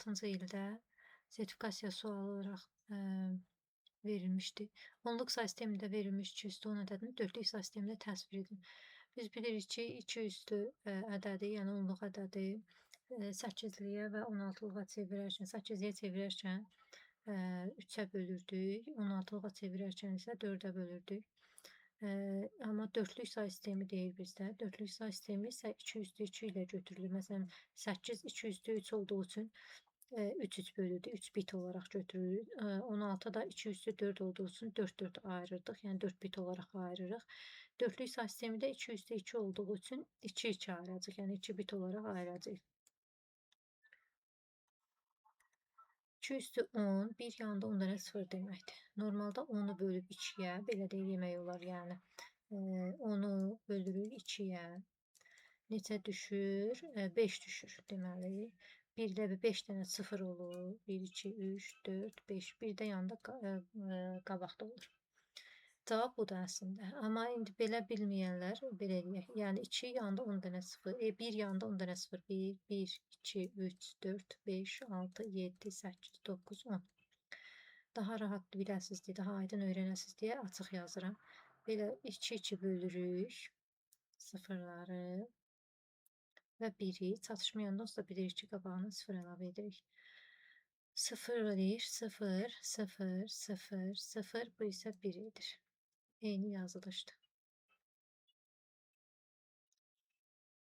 2016-cı ildə sertifikasiya sualı olaraq verilmişdi. Onluq say sistemində verilmiş 2 üstü 10 ədədini dördlük say sistemində təsvir edin. Biz bilirik ki, 2 üstü ədədi, yəni onluq ədədi 8-liyə və 16-lığa çevirərkən, 8-liyə çevirərkən 3-ə bölürdük, 16-lığa çevirərkən isə 4-ə bölürdük. Amma dördlük say sistemi deyil bizdə. Dördlük say sistemi isə 2 üstü 2 ilə götürülür. Məsələn, 8 2 üstü 3 olduğu üçün 3 bölürdük, 3 bit olaraq götürürük. 16 da 2 üstü 4 olduğu üçün 4 ayırırdıq, yəni 4 bit olaraq ayırırıq. Dördlük say sistemi də 2 üstü 2 olduğu üçün 2 ayıracaq, yəni 2 bit olaraq ayıracaq. 2 üstü 10, bir yanında 10 dənə 0 deməkdir. Normalda 10-u bölüb 2-yə, belə də yemək olar, yəni. 10-u bölürük 2-yə. Neçə düşür? 5 düşür deməli. 1 ilə 5 dənə 0 olur. 1, 2, 3, 4, 5. Bir də yanında qabaqda olur. Cavab budur əslində. Amma indi belə bilməyənlər belə eləyək. Yəni 2 yanında 10 dənə 0, 1 yanında 10 dənə 0. 1, 1, 2, 3, 4, 5, 6, 7, 8, 9, 10. Daha rahat biləsiniz deyə, daha aydın öyrənəsiniz deyə açıq yazıram. Belə 2 bölürük sıfırları və 1-i. Çatışmayan onsuz da bilirik ki, qabağına 0 əlavə edirik. 0 eləyir, 0, 0, 0, 0. Bu isə 1 edir. Eyni yazılışdır.